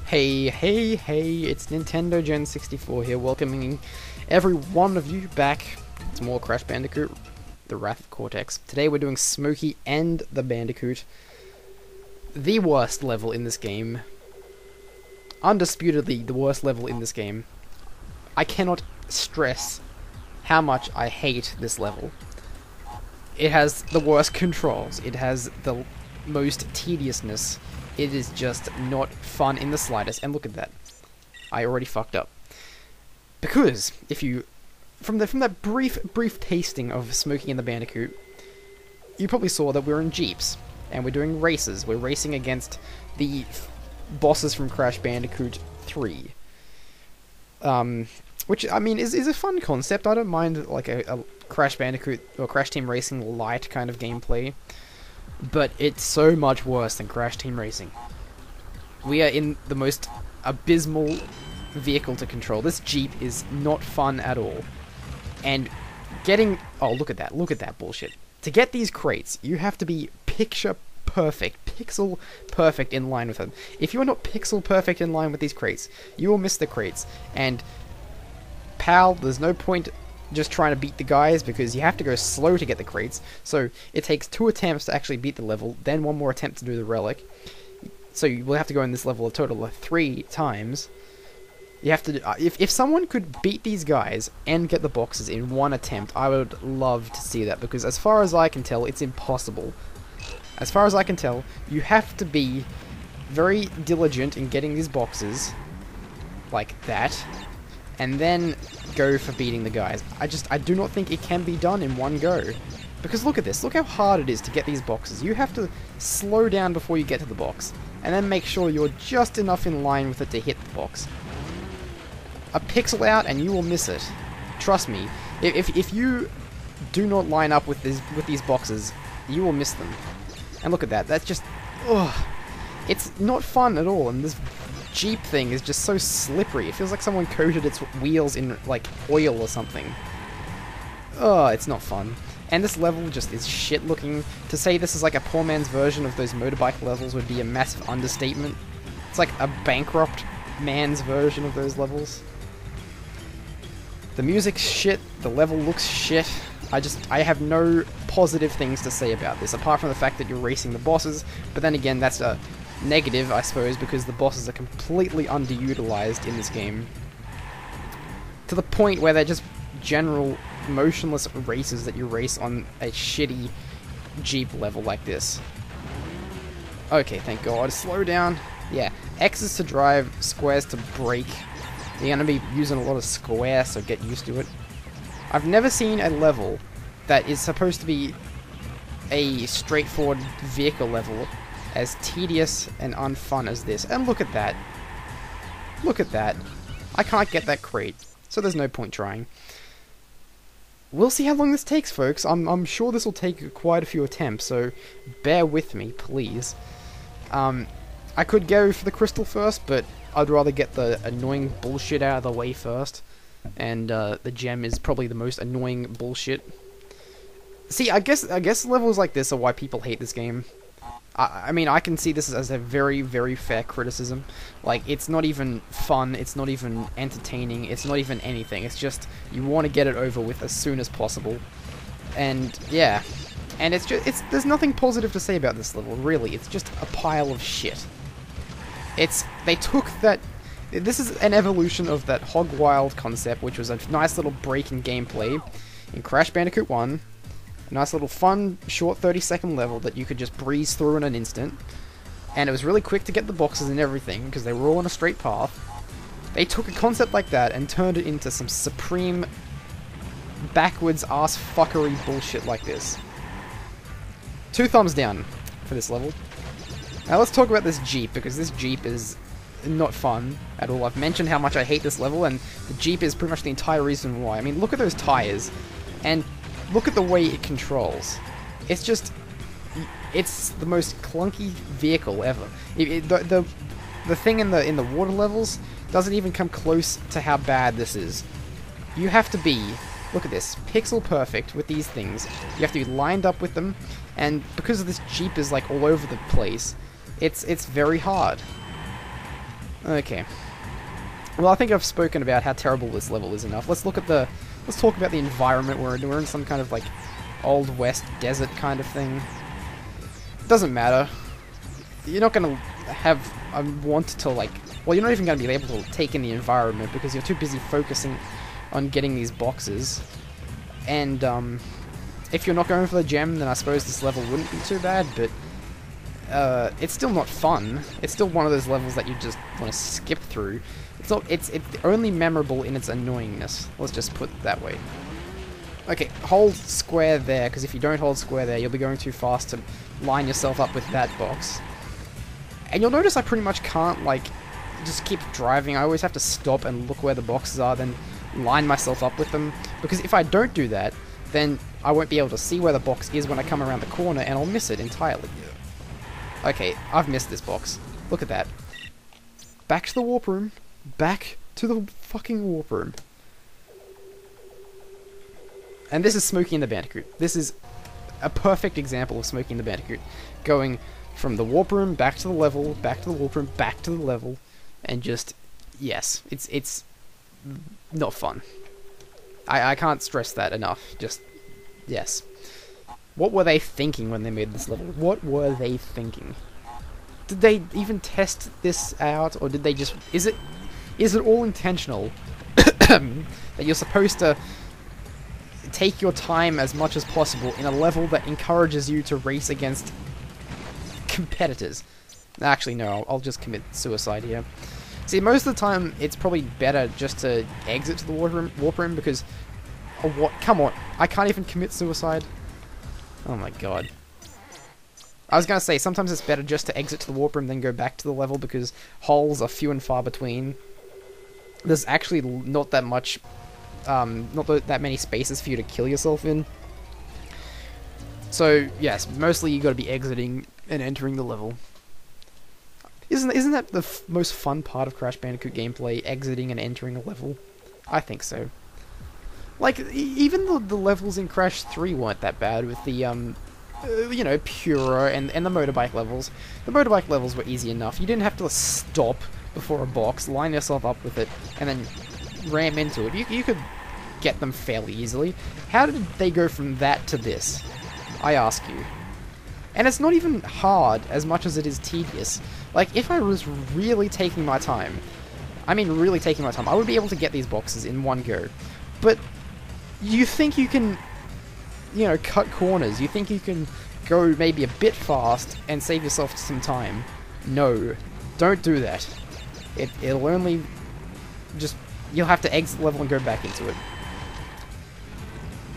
Hey, hey, hey, it's Nintendo Gen 64 here, welcoming every one of you back to more Crash Bandicoot, The Wrath of Cortex. Today we're doing Smokey and the Bandicoot. The worst level in this game. Undisputedly the worst level in this game. I cannot stress how much I hate this level. It has the worst controls, it has the most tediousness. It is just not fun in the slightest, and look at that. I already fucked up. Because, if you... From that brief tasting of Smokey and the Bandicoot, you probably saw that we're in Jeeps, and we're doing races. We're racing against the bosses from Crash Bandicoot 3. Which, I mean, is a fun concept. I don't mind, like, a Crash Bandicoot, or Crash Team Racing light kind of gameplay. But it's so much worse than Crash Team Racing. We are in the most abysmal vehicle to control. This Jeep is not fun at all. And getting... Oh, look at that bullshit. To get these crates, you have to be picture perfect, pixel perfect in line with them. If you are not pixel perfect in line with these crates, you will miss the crates. And, pal, there's no point just trying to beat the guys, because you have to go slow to get the crates, so it takes 2 attempts to actually beat the level, then 1 more attempt to do the relic, so you will have to go in this level a total of 3 times. You have to, if someone could beat these guys and get the boxes in 1 attempt, I would love to see that, because as far as I can tell, it's impossible. As far as I can tell, you have to be very diligent in getting these boxes, like that, and then go for beating the guys. I do not think it can be done in one go. Because look at this, look how hard it is to get these boxes. You have to slow down before you get to the box, and then make sure you're just enough in line with it to hit the box. A pixel out and you will miss it. Trust me, if you do not line up with these boxes, you will miss them. And look at that, that's just... Ugh. It's not fun at all, and this Jeep thing is just so slippery. It feels like someone coated its wheels in, like, oil or something. Oh, it's not fun. And this level just is shit looking. To say this is like a poor man's version of those motorbike levels would be a massive understatement. It's like a bankrupt man's version of those levels. The music's shit, the level looks shit. I have no positive things to say about this, apart from the fact that you're racing the bosses, but then again, that's a negative, I suppose, because the bosses are completely underutilized in this game. To the point where they're just general motionless races that you race on a shitty Jeep level like this. Okay, thank God. Slow down. Yeah, X is to drive, squares to brake. You're gonna be using a lot of squares, so get used to it. I've never seen a level that is supposed to be a straightforward vehicle level as tedious and unfun as this. And look at that. Look at that. I can't get that crate, so there's no point trying. We'll see how long this takes, folks. I'm sure this will take quite a few attempts, so bear with me, please. I could go for the crystal first, but I'd rather get the annoying bullshit out of the way first. And the gem is probably the most annoying bullshit. See, I guess levels like this are why people hate this game. I mean, I can see this as a very, very fair criticism. Like, it's not even fun, it's not even entertaining, it's not even anything. It's just, you want to get it over with as soon as possible. And, yeah. And there's nothing positive to say about this level, really. It's just a pile of shit. They took that... This is an evolution of that Hog Wild concept, which was a nice little break in gameplay in Crash Bandicoot 1. A nice little fun, short 30-second level that you could just breeze through in an instant. And it was really quick to get the boxes and everything, because they were all on a straight path. They took a concept like that and turned it into some supreme, backwards ass fuckery bullshit like this. 2 thumbs down for this level. Now let's talk about this Jeep, because this Jeep is not fun at all. I've mentioned how much I hate this level, and the Jeep is pretty much the entire reason why. I mean, look at those tires, and look at the way it controls. It's just... It's the most clunky vehicle ever. The thing in the water levels doesn't even come close to how bad this is. You have to be... Look at this. Pixel perfect with these things. You have to be lined up with them, and because this Jeep is like all over the place, it's very hard. Okay. Well, I think I've spoken about how terrible this level is enough. Let's talk about the environment we're in. We're in some kind of like Old West desert kind of thing. Doesn't matter. You're not gonna have a want to like. Well, you're not even gonna be able to take in the environment because you're too busy focusing on getting these boxes. And if you're not going for the gem, then I suppose this level wouldn't be too bad. But it's still not fun. It's still one of those levels that you just want to skip through. It's only memorable in its annoyingness. Let's just put it that way. Okay, hold square there, because if you don't hold square there, you'll be going too fast to line yourself up with that box. And you'll notice I pretty much can't, like, just keep driving. I always have to stop and look where the boxes are, then line myself up with them. Because if I don't do that, then I won't be able to see where the box is when I come around the corner, and I'll miss it entirely. Okay, I've missed this box. Look at that. Back to the warp room. Back to the fucking warp room. And this is Smokey and the Bandicoot. This is a perfect example of Smokey and the Bandicoot. Going from the warp room, back to the level, back to the warp room, back to the level. And just, yes, it's not fun. I can't stress that enough. Just, yes. What were they thinking when they made this level? What were they thinking? Did they even test this out, or did they just... Is it all intentional that you're supposed to take your time as much as possible in a level that encourages you to race against competitors? Actually, no, I'll just commit suicide here. See, most of the time, it's probably better just to exit to the warp room because... Oh, what? Come on, I can't even commit suicide. Oh my god. I was gonna say, sometimes it's better just to exit to the warp room than go back to the level because holes are few and far between. There's actually not that much, that many spaces for you to kill yourself in. So, yes, mostly you gotta be exiting and entering the level. Isn't that the most fun part of Crash Bandicoot gameplay, exiting and entering a level? I think so. Like, even the levels in Crash 3 weren't that bad with the, you know, Pura and the motorbike levels. The motorbike levels were easy enough. You didn't have to stop before a box, line yourself up with it, and then ram into it. You could get them fairly easily. How did they go from that to this? I ask you. And it's not even hard as much as it is tedious. Like, if I was really taking my time, I mean really taking my time, I would be able to get these boxes in one go. But you think you can, you know, cut corners. You think you can go maybe a bit fast and save yourself some time. No, don't do that. It'll only just... You'll have to exit the level and go back into it.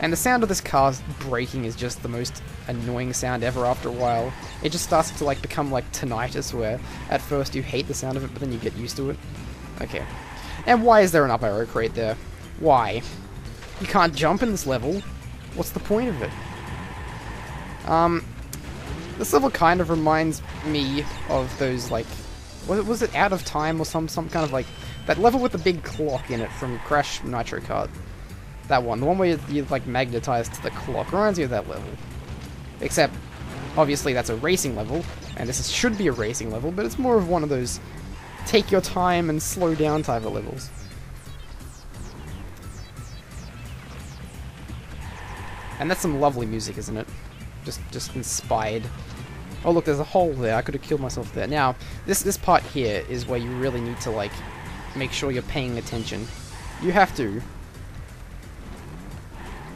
And the sound of this car braking is just the most annoying sound ever after a while. It just starts to like become like tinnitus, where at first you hate the sound of it, but then you get used to it. Okay. And why is there an up arrow crate there? Why? You can't jump in this level. What's the point of it? This level kind of reminds me of those, like... Was it Out of Time or some kind of, like... That level with the big clock in it from Crash Nitro Kart. That one. The one where you're like, magnetized to the clock. Reminds me of that level. Except, obviously, that's a racing level. And this should be a racing level, but it's more of one of those... Take your time and slow down type of levels. And that's some lovely music, isn't it? Just inspired. Oh look, there's a hole there. I could have killed myself there. Now, this part here is where you really need to, like, make sure you're paying attention. You have to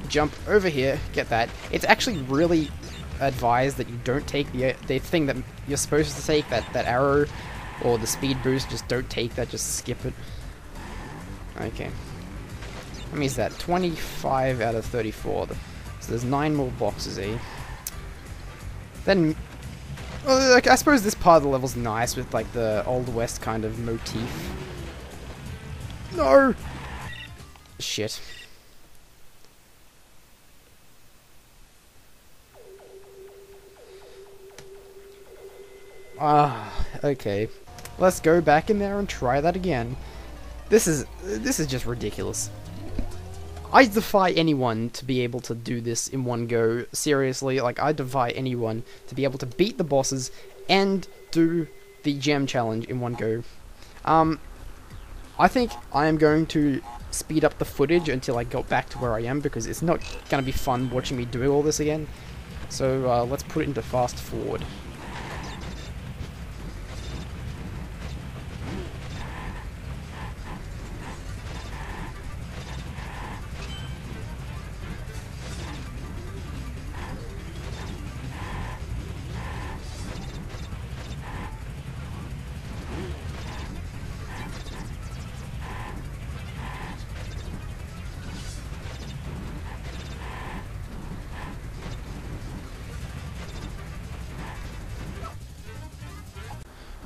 jump over here, get that. It's actually really advised that you don't take the thing that you're supposed to take, that arrow, or the speed boost. Just don't take that, just skip it. Okay. How many is that? 25 out of 34. So there's 9 more boxes, eh? Then, well, like, I suppose this part of the level's nice with, like, the Old West kind of motif. No! Shit. Ah, okay. Let's go back in there and try that again. This is just ridiculous. I defy anyone to be able to do this in one go. Seriously, like, I defy anyone to be able to beat the bosses and do the gem challenge in one go. I think I am going to speed up the footage until I go back to where I am, because it's not going to be fun watching me do all this again. So let's put it into fast forward.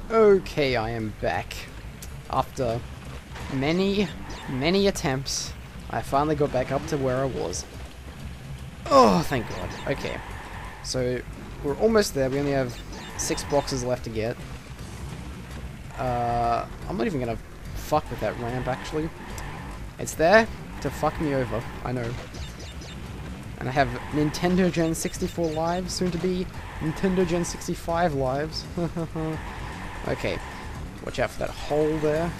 Okay, I am back. After many attempts, I finally got back up to where I was. Oh, thank God. Okay, so we're almost there. We only have 6 boxes left to get. I'm not even gonna fuck with that ramp, actually. It's there to fuck me over, I know. And I have Nintendo Gen 64 lives, soon to be Nintendo Gen 65 lives. Okay, watch out for that hole there.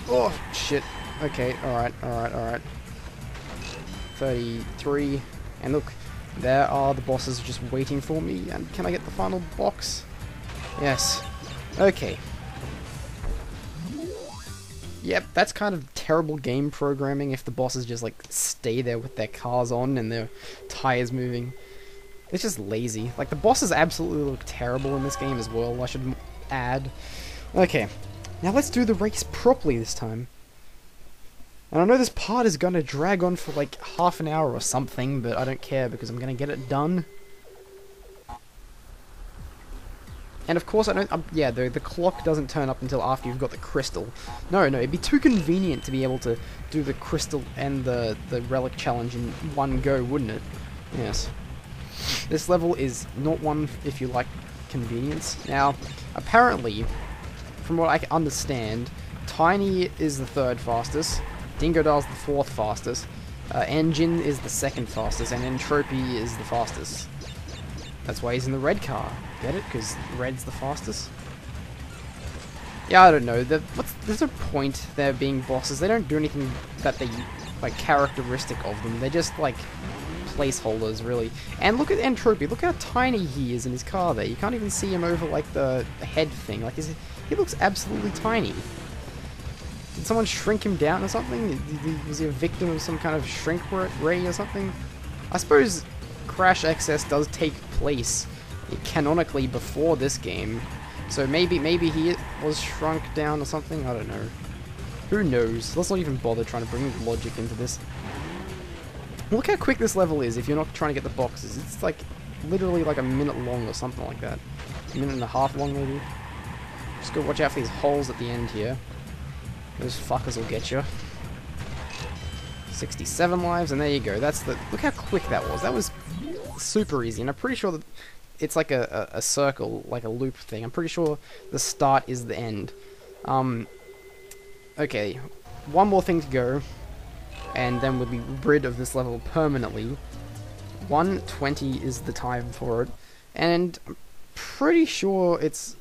Oh, shit. Okay, alright. 33. And look, there are the bosses just waiting for me. And can I get the final box? Yes. Okay. Yep, that's kind of terrible game programming if the bosses just, like, stay there with their cars on and their tires moving. It's just lazy. Like, the bosses absolutely look terrible in this game as well, I should add. Okay, now let's do the race properly this time. And I know this part is gonna drag on for like half an hour or something, but I don't care because I'm gonna get it done. And of course I don't, yeah, the clock doesn't turn up until after you've got the crystal. No, it'd be too convenient to be able to do the crystal and the relic challenge in one go, wouldn't it? Yes. This level is not one if you like convenience. Now, apparently, from what I can understand, Tiny is the 3rd fastest, Dingodale's the 4th fastest, Engine is the 2nd fastest, and Entropy is the fastest. That's why he's in the red car. Get it? Because red's the fastest? Yeah, I don't know. There's no point there being bosses. They don't do anything that they, like, characteristic of them. They're just, like, placeholders, really. And look at Entropy. Look how tiny he is in his car there. You can't even see him over, like, the head thing. Like, he looks absolutely tiny. Did someone shrink him down or something? Was he a victim of some kind of shrink ray or something? I suppose Crash XS does take place canonically before this game. So maybe he was shrunk down or something? I don't know. Who knows? Let's not even bother trying to bring logic into this. Look how quick this level is if you're not trying to get the boxes. It's like literally like a minute long or something like that. A minute and a half long maybe. Just go watch out for these holes at the end here. Those fuckers will get you. 67 lives, and there you go. That's the... Look how quick that was. That was super easy, and I'm pretty sure that it's like a circle, like a loop thing. I'm pretty sure the start is the end. Okay, one more thing to go, and then we'll be rid of this level permanently. 1:20 is the time for it, and I'm pretty sure it's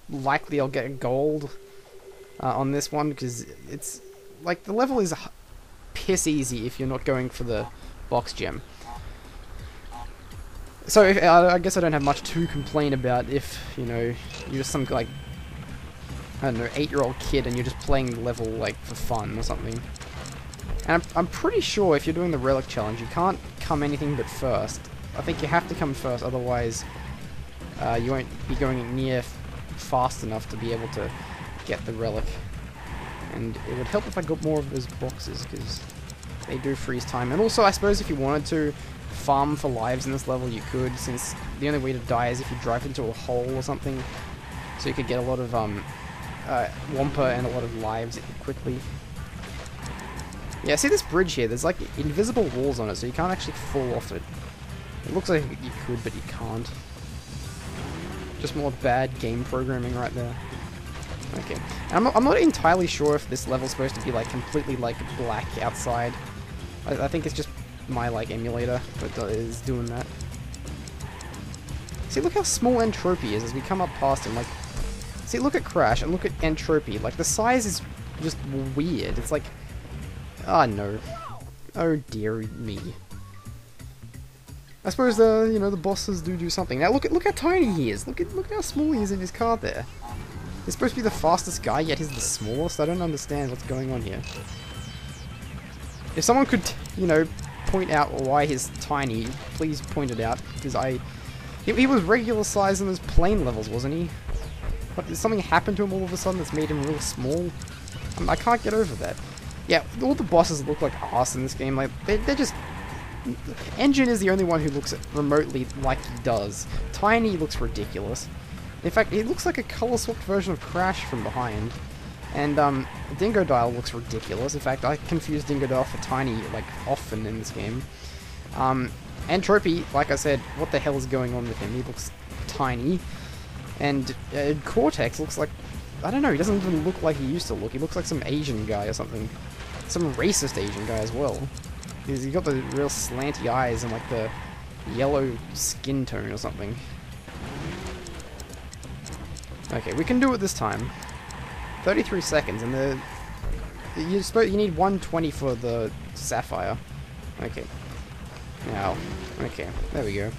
likely I'll get gold on this one, because it's like the level is piss easy if you're not going for the box gem. So I guess I don't have much to complain about if, you know, you're just some, like, I don't know, 8-year-old kid and you're just playing the level, like, for fun or something. And I'm pretty sure if you're doing the Relic Challenge, you can't come anything but first. I think you have to come first, otherwise you won't be going near fast enough to be able to get the Relic. And it would help if I got more of those boxes, because they do freeze time. And also, I suppose if you wanted to farm for lives in this level, you could, since the only way to die is if you drive into a hole or something. So you could get a lot of Wampa and a lot of lives quickly. Yeah, see this bridge here? There's like invisible walls on it, so you can't actually fall off it. It looks like you could, but you can't. Just more bad game programming right there. Okay, and I'm not entirely sure if this level's supposed to be like completely like black outside. I think it's just my like emulator that is doing that. See, look how small Entropy is as we come up past him. Like, See, look at Crash and look at Entropy. Like, the size is just weird. It's like... Oh, no. Oh, dear me. I suppose the, you know, the bosses do something. Now, look how tiny he is. Look how small he is in his car there. He's supposed to be the fastest guy, yet he's the smallest. I don't understand what's going on here. If someone could, you know, point out why he's tiny, please point it out, because he was regular size in those plane levels, wasn't he? But did something happen to him all of a sudden that's made him real small? I can't get over that. Yeah, all the bosses look like arse in this game. Like, they're just... Engine is the only one who looks remotely like he does. Tiny looks ridiculous. In fact, it looks like a color-swapped version of Crash from behind. And, Dingodile looks ridiculous. In fact, I confuse Dingodile for Tiny, like, often in this game. Entropy, like I said, what the hell is going on with him? He looks tiny. And, Cortex looks like... I don't know, he doesn't even look like he used to look. He looks like some Asian guy or something. Some racist Asian guy as well. He's got the real slanty eyes and, like, the yellow skin tone or something. Okay, we can do it this time. 33 seconds, and you need 120 for the Sapphire. Okay. Now, okay, there we go.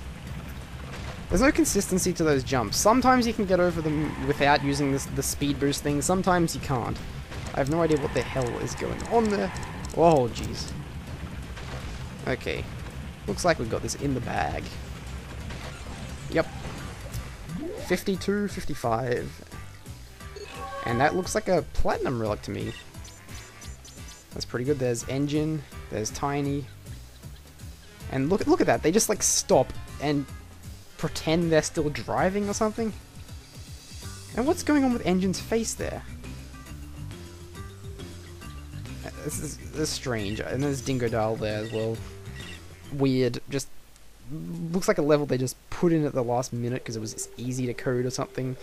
There's no consistency to those jumps. Sometimes you can get over them without using the speed boost thing, sometimes you can't. I have no idea what the hell is going on there. Oh, jeez. Okay. Looks like we've got this in the bag. Yep. 52, 55. And that looks like a platinum relic to me. That's pretty good. There's Engine, there's Tiny. And look at that. They just like stop and pretend they're still driving or something. And what's going on with Engine's face there? This is strange. And there's Dingodile there as well. Weird. Just looks like a level they just put in at the last minute because it was easy to code or something.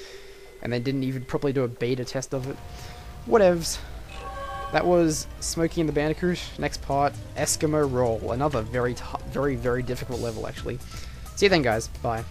And they didn't even properly do a beta test of it. Whatevs. That was Smokey and the Bandicoot. Next part, Eskimo Roll. Another very, very difficult level, actually. See you then, guys. Bye.